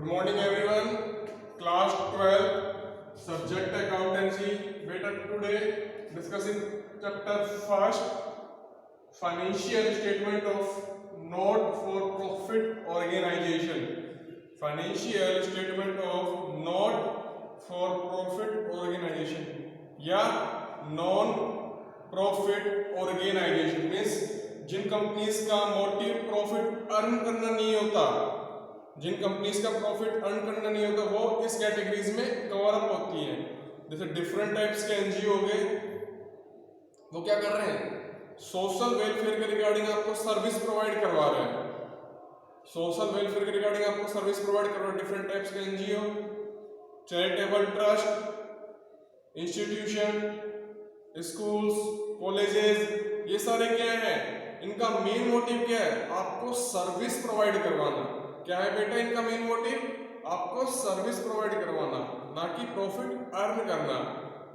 Good morning everyone. Class 12 subject accountancy. Better today discussing chapter first financial statement of not for profit organization. Financial statement of not for profit organization या non profit organisation means जिन companies का motive profit earn करना नहीं होता, जिन companies का profit earn करना नहीं होता वो इस कैटेगरीज में कवर अप होती हैं। जैसे डिफरेंट टाइप्स के एनजीओ हो गए, वो क्या कर रहे हैं, सोशल वेलफेयर के रिगार्डिंग आपको सर्विस प्रोवाइड करवा रहे हैं। सोशल वेलफेयर के रिगार्डिंग आपको सर्विस प्रोवाइड करवा रहे हैं डिफरेंट टाइप्स के NGO, charitable trust, institution, schools, colleges, ये सारे क्या है, इनका मेन मोटिव क्या है, आपको सर्विस प्रोवाइड करवाना। क्या है बेटा इनका मेन मोटिव, आपको सर्विस प्रोवाइड करवाना, ना कि प्रॉफिट अर्न करना।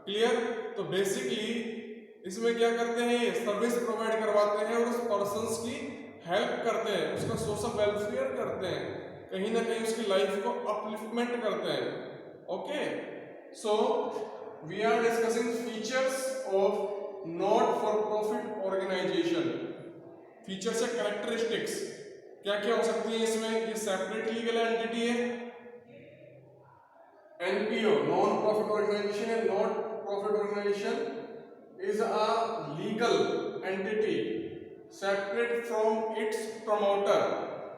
क्लियर? तो बेसिकली इसमें क्या करते हैं, ये सर्विस प्रोवाइड करवाते हैं और उस पर्सन्स की हेल्प करते हैं, उसका सोशल वेलफेयर करते हैं, कहीं ना कहीं उसकी लाइफ को अपलिफ्टमेंट करते हैं। Okay, so we are discussing features of not for profit organisation. Features है कैरेक्टरिस्टिक्स, क्या क्या हो सकती है इसमें। ये सेपरेट लीगल एंटिटी है, एनपीओ नॉन प्रॉफिट ऑर्गेनाइजेशन है। Not profit organisation is a legal entity separate from its promoter.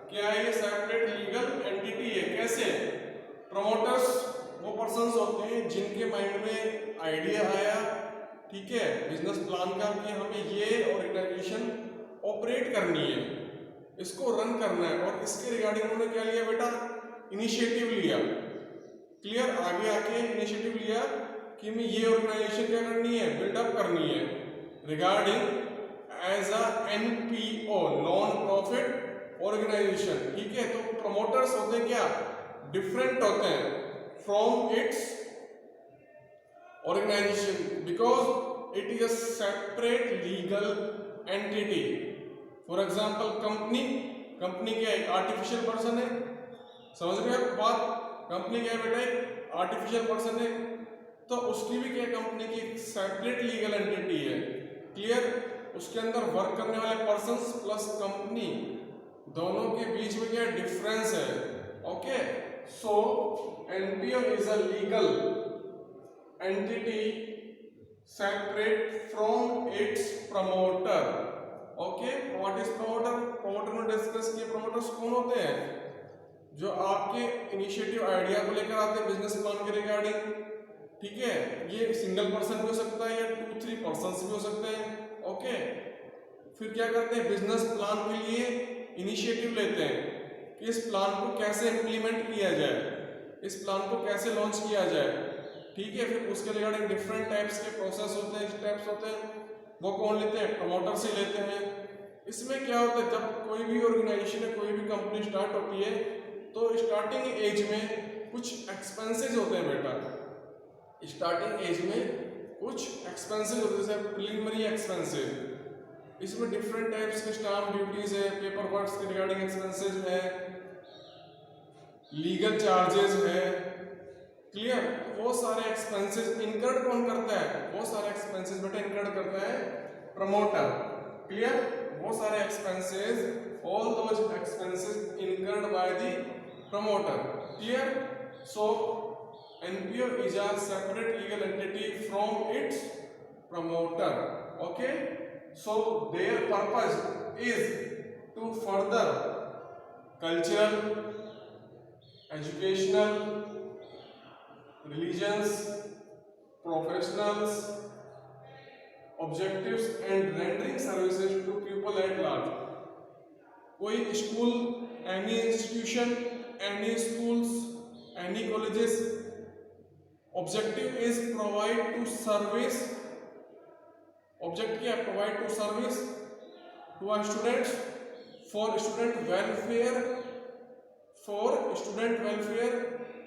क्या है ये सेपरेट लीगल एंटिटी है। कैसे? प्रमोटर्स वो पर्सन्स होते हैं जिनके माइंड में आइडिया आया, ठीक है, बिजनेस प्लान का, कि हमें ये ऑर्गेनाइजेशन ऑपरेट करनी है, इसको रन करना है, और इसके रिगार्डिंग उन्होंने क्या लिया बेटा, इनिशिएटिव लिया। क्लियर? आगे आके इनिशिएटिव लिया कि मैं ये ऑर्गेनाइजेशन क्या करनी है, बिल्डअप करनी है regarding as a NPO non profit organisation. ठीक है, तो प्रमोटर्स होते क्या, डिफरेंट होते हैं from its organisation because it is a separate legal entity. For example company क्या है, आर्टिफिशियल पर्सन है। समझ रहे हैं आप बात? कंपनी क्या है बेटा, एक आर्टिफिशियल पर्सन है, तो उसकी भी क्या, कंपनी की सेपरेट लीगल एंटिटी है। क्लियर? उसके अंदर वर्क करने वाले पर्सन्स प्लस कंपनी दोनों के बीच में क्या डिफरेंस है। Okay, so NPO is a legal entity separate from its promoter. Okay, what is promoter? Promoter में डिस्कस किए, प्रमोटर्स कौन होते हैं, जो आपके इनिशिएटिव आइडिया को लेकर आते हैं बिजनेस प्लान के रिगार्डिंग। ठीक है, ये सिंगल पर्सन भी हो सकता है या 2-3 पर्सन्स भी हो सकते हैं। ओके, फिर क्या करते हैं, बिजनेस प्लान के लिए इनिशिएटिव लेते हैं कि इस प्लान को कैसे इंप्लीमेंट किया जाए, इस प्लान को कैसे लॉन्च किया जाए। ठीक है, फिर उसके रिगार्डिंग डिफरेंट टाइप्स के प्रोसेस होते हैं, स्टेप्स होते हैं, वो कौन लेते हैं, प्रमोटर से लेते हैं। इसमें क्या होता है, जब कोई भी ऑर्गेनाइजेशन है, कोई भी कंपनी स्टार्ट होती है, तो स्टार्टिंग एज में कुछ एक्सपेंसेस होते हैं बेटा। स्टार्टिंग एज में कुछ एक्सपेंसेस होते हैं, जैसे प्रीलिमिनरी एक्सपेंसेस। इसमें डिफरेंट टाइप्स के स्टाम्प ड्यूटीज है, पेपर वर्क के रिगार्डिंग एक्सपेंसेस है, लीगल चार्जेस है। क्लियर? वो सारे एक्सपेंसेस इनकर्ड कौन करता है, वो सारे एक्सपेंसेस बेटा इनकर्ड करता है प्रमोटर। क्लियर? वो सारे expenses, all those expenses incurred by the promoter. Clear? So NPO is a separate legal entity from its promoter. Okay, so their purpose is to further cultural, educational, religious, professionals objectives and rendering services to people at large। कोई school, any institution, any schools, any colleges, objective is provide to service. Object क्या है, provide to service to our students for student welfare, for student welfare.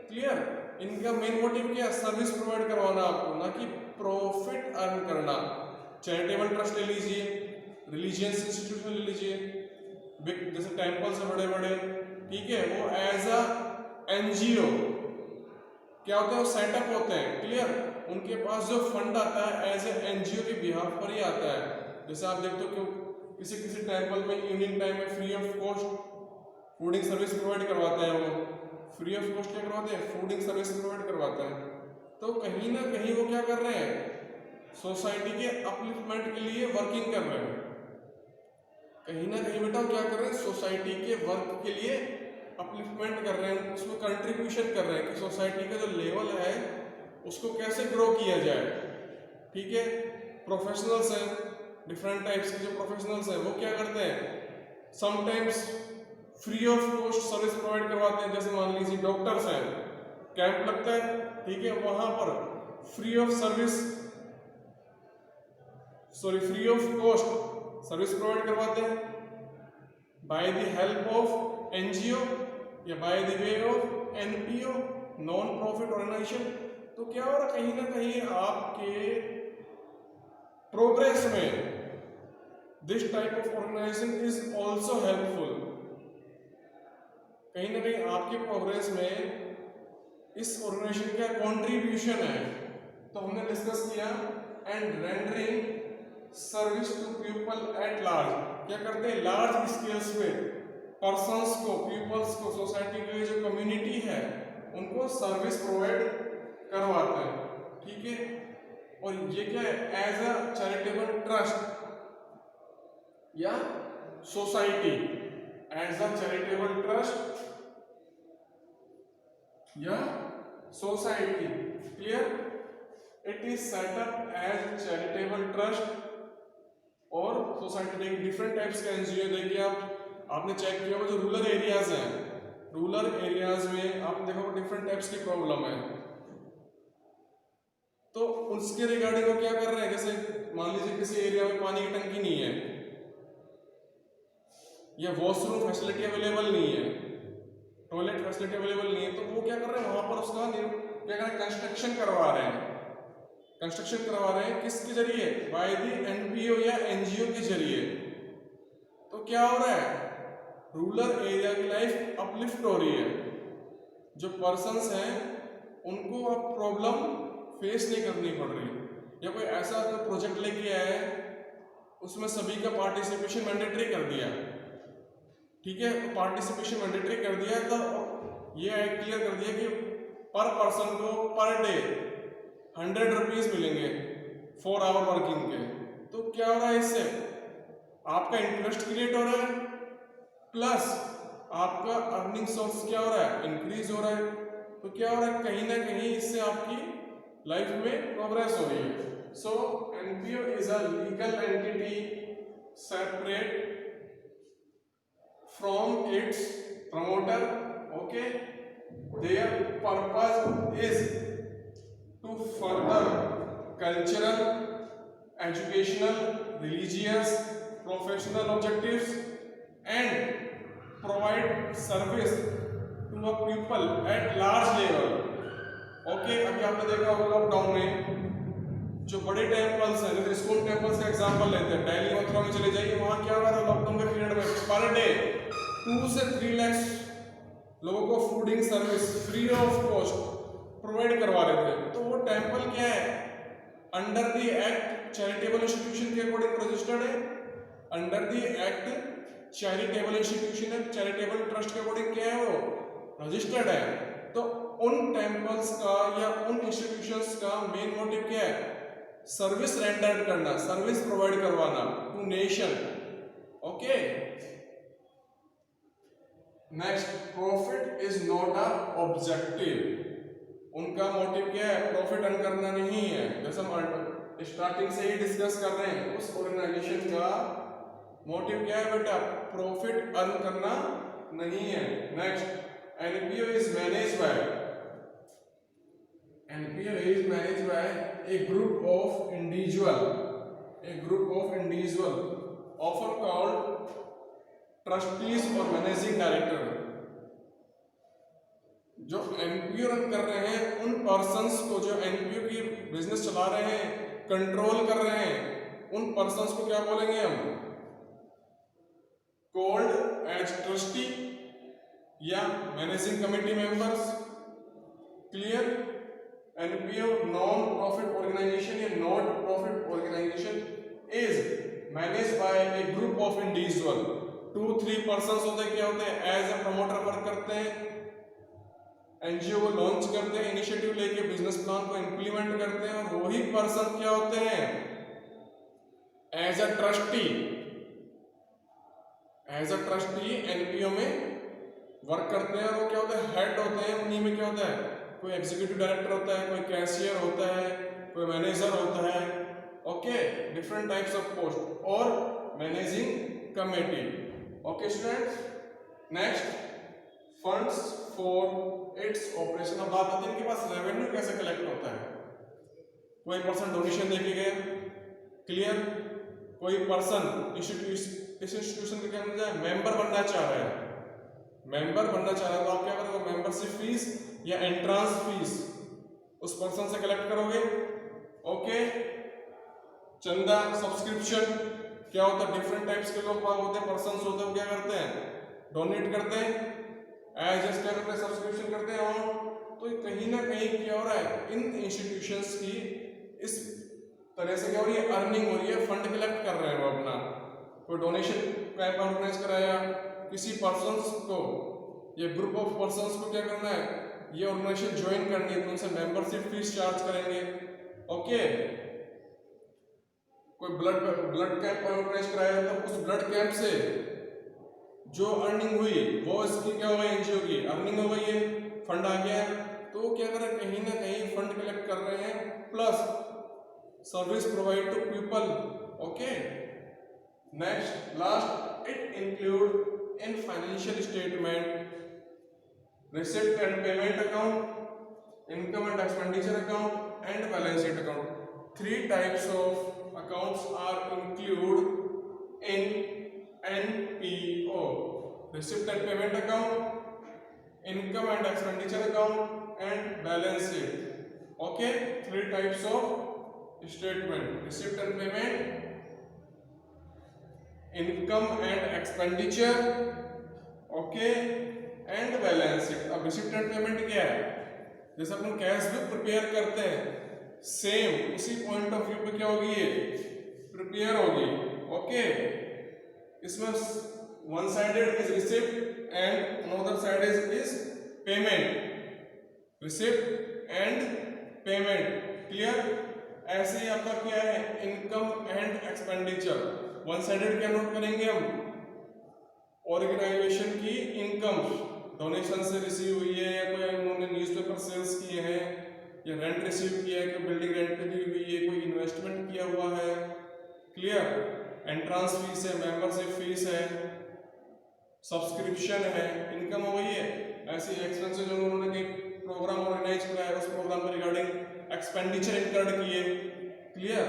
Clear? इनका main motive क्या है, service provide करवाना आपको, ना कि प्रॉफिट अर्न करना। चैरिटेबल ट्रस्ट ले लीजिए, रिलीजियस इंस्टीट्यूशन ले लीजिए, जैसे टेम्पल्स है बड़े बड़े, ठीक है, वो एज अ एनजीओ क्या होते हैं, वो सेटअप होते हैं, क्लियर। उनके पास जो फंड आता है एज ए एनजीओ के बिहाफ पर ही आता है। जैसे आप देखते हो कि किसी किसी टेम्पल में इवनिंग टाइम में free of cost fooding service provide करवाते हैं, वो फ्री ऑफ कॉस्ट क्या करवाते हैं, फूडिंग सर्विस प्रोवाइड करवाते हैं। तो कहीं ना कहीं वो क्या कर रहे हैं, सोसाइटी के अपलिफ्टमेंट के लिए वर्किंग कर रहे हैं। कहीं ना कहीं बेटा क्या कर रहे हैं, सोसाइटी के वर्क के लिए अपलिफ्टमेंट कर रहे हैं, उसमें कंट्रीब्यूशन कर रहे हैं कि सोसाइटी का जो लेवल है उसको कैसे ग्रो किया जाए। ठीक है, प्रोफेशनल्स हैं, डिफरेंट टाइप्स के जो प्रोफेशनल्स हैं वो क्या करते हैं, sometimes free of cost service provide करवाते हैं। जैसे मान लीजिए डॉक्टर्स हैं, कैंप लगता है, ठीक है, वहां पर free of service free of cost service provide करवाते हैं by the help of NGO या by the way of NPO, non profit organisation. तो क्या हो रहा है, कहीं ना कहीं आपके प्रोग्रेस में this type of organisation is also helpful. कहीं ना कहीं आपके प्रोग्रेस में इस ऑर्गेनाइजेशन का कंट्रीब्यूशन है। तो हमने डिस्कस किया and rendering service to people at large. क्या करते हैं, लार्ज स्केल्स पे पर्संस को, पीपल्स को, सोसाइटी की जो कम्युनिटी है उनको सर्विस प्रोवाइड करवाते हैं। ठीक है, और ये क्या है, एज अ चैरिटेबल ट्रस्ट या society, as a charitable trust या society, clear. It is set up as charitable trust और सोसाइटी। देखिए डिफरेंट टाइप्स के एनजीओ, देखिए आपने चेक किया होगा जो रूरल एरियाज हैं, रूरल एरियाज में आपने देखा होगा डिफरेंट टाइप्स की प्रॉब्लम है। तो उसके रिगार्डिंग वो क्या कर रहे हैं, जैसे मान लीजिए किसी एरिया में पानी की टंकी नहीं है या वॉशरूम फैसिलिटी अवेलेबल नहीं है, टॉयलेट फैसिलिटी अवेलेबल नहीं है, तो वो क्या कर रहे हैं, वहां पर उसका क्या कर रहे हैं, कंस्ट्रक्शन करवा रहे हैं। कंस्ट्रक्शन करवा रहे हैं किसके जरिए, बाय द एनपीओ या एनजीओ के जरिए। तो क्या हो रहा है, रूरल एरिया की लाइफ अपलिफ्ट हो रही है। जो पर्सन्स हैं उनको अब प्रॉब्लम फेस नहीं करनी पड़ रही, या कोई ऐसा कोई प्रोजेक्ट लेके आया है उसमें सभी का पार्टिसिपेशन मैंडेटरी कर दिया। ठीक है, पार्टिसिपेशन मैंडेटरी कर दिया, तो ये क्लियर कर दिया कि पर पर्सन को पर डे 100 रुपीज मिलेंगे 4 आवर वर्किंग के। तो क्या हो रहा है, इससे आपका इंटरेस्ट क्रिएट हो रहा है, प्लस आपका अर्निंग सोर्स क्या हो रहा है, इंक्रीज हो रहा है। तो क्या हो रहा है, कहीं ना कहीं इससे आपकी लाइफ में प्रोग्रेस हो रही है। So NPO is a legal entity separate from its promoter. Okay, their purpose is to further cultural, educational, religious, professional objectives and provide service to a people at large level. Okay, अभी आपने देखा होगा lockdown में जो बड़े temples हैं, जैसे ISKCON temples का एग्जांपल लेते हैं, दिल्ली मथुरा में चले जाइए, वहां क्या हो रहा था लॉकडाउन के पीरियड में, पर डे 2 से 3 लाख लोगों को fooding service free of cost provide करवा रहे थे। तो वो टेम्पल क्या है, under the act charitable institution के अकॉर्डिंग रजिस्टर्ड है, under the act charitable institution है, चैरिटेबल ट्रस्ट के अकॉर्डिंग क्या है, वो रजिस्टर्ड है। तो उन टेम्पल्स का या उन इंस्टीट्यूशंस का मेन मोटिव क्या है, सर्विस रेंडर करना, सर्विस प्रोवाइड करवाना to nation. Okay, next, profit is not a objective. उनका मोटिव क्या है, प्रॉफिट अर्न करना नहीं है। जैसे हम स्टार्टिंग से ही डिस्कस कर रहे हैं, उस ऑर्गेनाइजेशन का मोटिव क्या है बेटा, प्रॉफिट अर्न करना नहीं है। Next, NPO is managed by a group of individual, often called trustees और मैनेजिंग डायरेक्टर। जो एनपीओ रन कर रहे हैं उन पर्सन्स को, जो एनपीओ की बिजनेस चला रहे हैं, कंट्रोल कर रहे हैं, उन पर्सन्स को क्या बोलेंगे हम, कॉल्ड एज ट्रस्टी या managing committee members, clear. NPO non profit organisation या not profit organisation is manage by a group of individual, 2-3 persons होते हैं, क्या होते हैं, एज ए प्रमोटर वर्क करते हैं, एनजीओ को लॉन्च करते हैं, इनिशिएटिव लेके बिजनेस प्लान को इंप्लीमेंट करते हैं, और वही पर्सन क्या होते हैं, एज अ ट्रस्टी एनपीओ में वर्क करते हैं, और वो क्या होता है, हेड होते हैं। उन्हीं में क्या होता है, कोई एग्जीक्यूटिव डायरेक्टर होता है, कोई कैशियर होता है, कोई मैनेजर होता है, okay, different types of post, और managing committee. Okay students, next funds for its operation. अब बात आती है इनके पास रेवेन्यू कैसे कलेक्ट होता है। कोई पर्सन डोनेशन देके गया, क्लियर, कोई पर्सन इस इंस्टीट्यूशन के अंदर मेंबर बनना चाह रहा है, तो आप क्या करोगे, मेंबरशिप फीस या एंट्रेंस फीस उस पर्सन से कलेक्ट करोगे। ओके, चंदा, सब्सक्रिप्शन क्या होता है, डिफरेंट टाइप्स के लोग होते हैं, पर्संस होते हैं, वो क्या करते हैं, डोनेट करते हैं, एज क्या करते हैं, सब्सक्रिप्शन करते हैं। और तो कहीं ना कहीं क्या हो रहा है, इन इंस्टीट्यूशंस की इस तरह से क्या हो रही है, अर्निंग हो रही है, फंड कलेक्ट कर रहे हैं वो अपना। कोई डोनेशन कैंप ऑर्गेनाइज कराया, किसी पर्संस को या ग्रुप ऑफ पर्संस को क्या करना है, ये ऑर्गेनाइजेशन ज्वाइन करनी है, तो उनसे मेंबरशिप फीस चार्ज करेंगे। ओके, कोई ब्लड कैंप ऑर्गेनाइज कराया, तो उस ब्लड कैंप से जो अर्निंग हुई वो इसकी क्या हो गई, एनजीओ की अर्निंग हो गई है, फंड आ गया है। तो क्या कर रहे हैं, कहीं ना कहीं फंड कलेक्ट कर रहे हैं, plus service provide to people. Okay, next last, it include in financial statement, receipt and payment account, income and expenditure account, and balance sheet account. 3 types of accounts are included in NPO: receipt and payment account, income and expenditure account, and balance sheet. Okay, 3 types of statement: receipt and payment, income and expenditure, okay, and balance sheet. अब receipt and payment क्या है, जैसे अपन cash book prepare करते हैं, same उसी point of view पे क्या होगी, ये प्रिपेयर होगी। ओके, इसमें one sided is receipt and another side is payment, receipt and payment, clear. ऐसे ही आपका क्या है, income and expenditure, one sided क्या नोट करेंगे हम, ऑर्गेनाइजेशन की इनकम डोनेशन से रिसीव हुई है, या कोई उन्होंने न्यूज़पेपर सेल्स किए हैं, या रेंट रिसीव किया है, कोई बिल्डिंग रेंट पे दी हुई है, कोई इन्वेस्टमेंट किया हुआ है, क्लियर। एंट्रेंस फीस है, मेंबरशिप फीस है, सब्सक्रिप्शन है, इनकम हो गई है। ऐसे एक्सपेंसेस जो उन्होंने कोई प्रोग्राम ऑर्गेनाइज कराया, उस प्रोग्राम के रिगार्डिंग एक्सपेंडिचर इनकर्ड किए, क्लियर।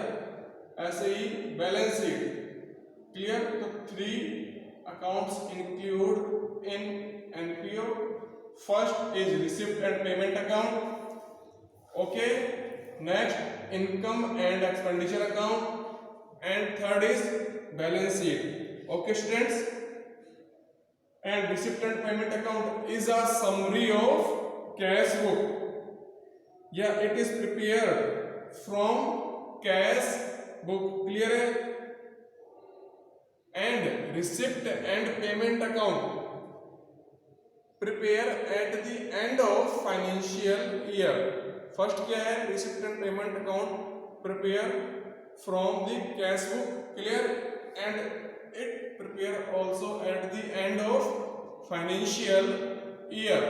ऐसे ही बैलेंस शीट, क्लियर। तो 3 accounts include in NPO. First is receipt and payment account, okay, next income and expenditure account, and third is balance sheet. Okay students, and receipt and payment account is a summary of cash book. Yeah, it is prepared from cash book, clear है। and receipt and payment account prepare at the end of financial year. First क्या है, receipt and payment account prepare from the cash book, clear, and it prepare also at the end of financial year.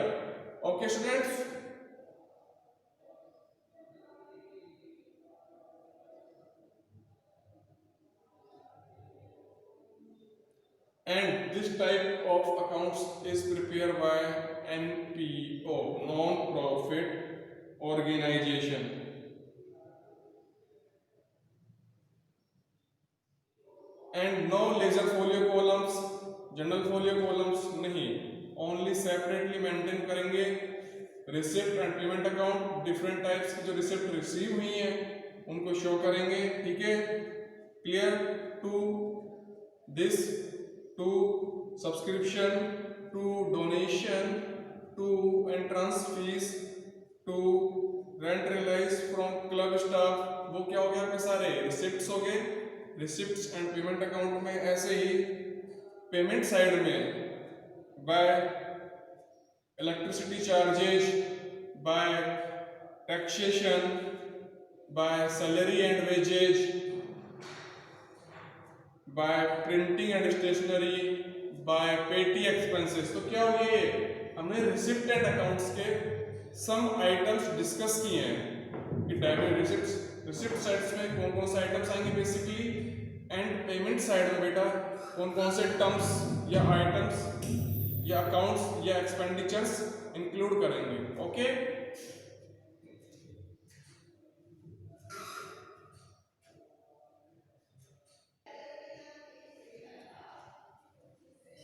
Okay students, and this type of accounts is prepared by NPO, non-profit organization. And no ledger folio columns, journal folio columns नहीं, only separately maintain करेंगे। Receipt and payment account different types की जो receipt receive हुई है उनको show करेंगे, ठीक है, clear. To this, to subscription, to donation to entrance fees to rent realize from club staff, वो क्या हो गया आपके सारे रिसिप्ट्स हो गए। रिसिप्ट्स एंड पेमेंट अकाउंट में ऐसे ही पेमेंट साइड में by electricity charges, by taxation, by salary and wages, by printing and stationery, by petty expenses. तो क्या हो गया ये हमने रिसिप्ट एंड अकाउंट्स के सम आइटम्स डिस्कस किए हैं कि डेबिट रिसिप्ट साइड्स में कौन कौन से आइटम्स आएंगे बेसिकली, एंड पेमेंट साइड में बेटा कौन कौन से टर्म्स या आइटम्स या अकाउंट्स या एक्सपेंडिचर्स इंक्लूड करेंगे। Okay,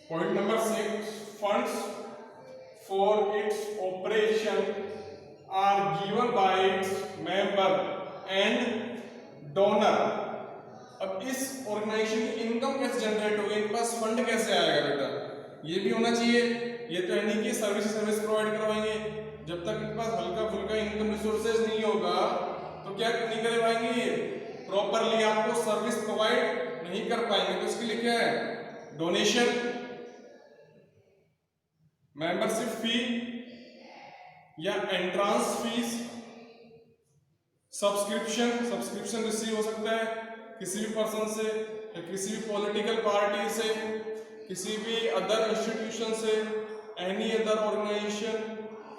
point number 6, funds for its operation are given by its member and donor. अब इस ऑर्गेनाइजेशन की इनकम कैसे जनरेट होगी, इनके पास फंड कैसे आएगा बेटा, ये भी होना चाहिए। ये तो है नहीं कि सर्विस प्रोवाइड करवाएंगे, जब तक इनके पास हल्का फुल्का इनकम रिसोर्सेज नहीं होगा तो क्या नहीं कर पाएंगे, प्रॉपरली आपको सर्विस प्रोवाइड नहीं कर पाएंगे। तो इसके लिए क्या है, डोनेशन, मेंबरशिप फी या एंट्रांस फीस, सब्सक्रिप्शन रिसीव हो सकता है किसी भी पर्सन से या किसी भी पॉलिटिकल पार्टी से, किसी भी अदर इंस्टीट्यूशन से, any other organisation,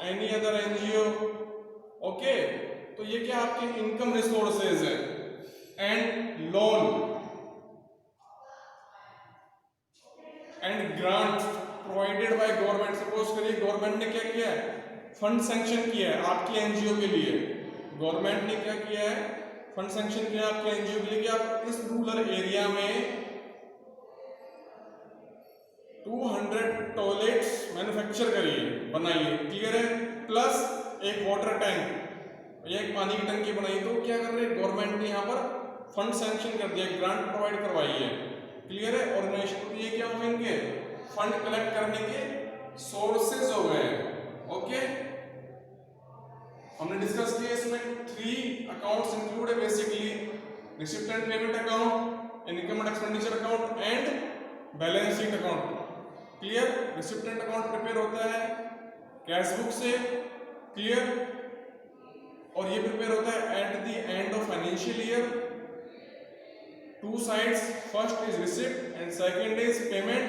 any other NGO. Okay, तो ये क्या आपके इनकम रिसोर्सेज है। And loan and grant provided by government. Suppose करिए गवर्नमेंट ने क्या किया है, फंड सैंक्शन किया है आपकी एनजीओ के लिए। गवर्नमेंट ने क्या किया है, फंड सैंक्शन किया आपके एनजीओ के लिए कि आप इस रूरल एरिया में 200 टॉयलेट्स मैन्युफैक्चर करिए, बनाइए, क्लियर है, प्लस एक वाटर टैंक या एक पानी की टंकी बनाई। तो क्या कर रहे हैं, गवर्नमेंट ने यहाँ पर फंड सैंक्शन कर दिया, ग्रांट प्रोवाइड करवाई है, क्लियर है। ऑर्गेनाइजेशन ये क्या हो गए, इनके फंड कलेक्ट करने के सोर्सेज हो गए। ओके, हमने डिस्कस किया इसमें 3 अकाउंट्स इंक्लूड है basically, receipt and payment account, income and expenditure account and balance sheet account. Clear, receipt and account prepare होता है कैश बुक से, क्लियर, और ये प्रिपेयर होता है at the end of financial year. 2 sides, first is receipt and second is payment।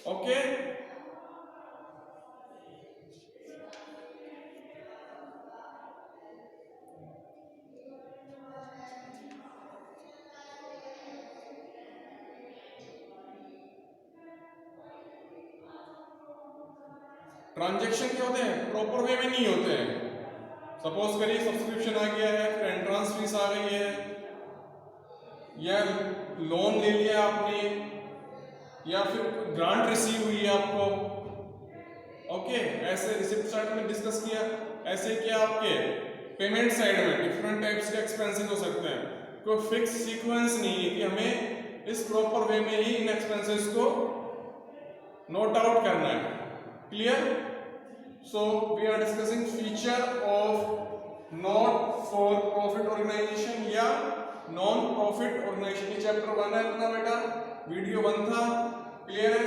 Okay, transaction क्या होते हैं, प्रॉपर वे में नहीं होते हैं। सपोज करिए सब्सक्रिप्शन आ गया है, फिर एंट्रांस फीस आ गई है, या लोन ले लिया आपने, या फिर ग्रांट रिसीव हुई है आपको। ओके, ऐसे रिसिप्ट साइड में डिस्कस किया। ऐसे क्या आपके पेमेंट साइड में डिफरेंट टाइप्स के एक्सपेंसेस हो सकते हैं, कोई फिक्स सीक्वेंस नहीं है कि हमें इस प्रॉपर वे में ही इन एक्सपेंसेस को नोट आउट करना है। Clear, so we are discussing feature of not for profit organisation या नॉन प्रॉफिट ऑर्गेनाइजेशन। चैप्टर 1 है अपना बेटा, वीडियो 1 था, क्लियर है।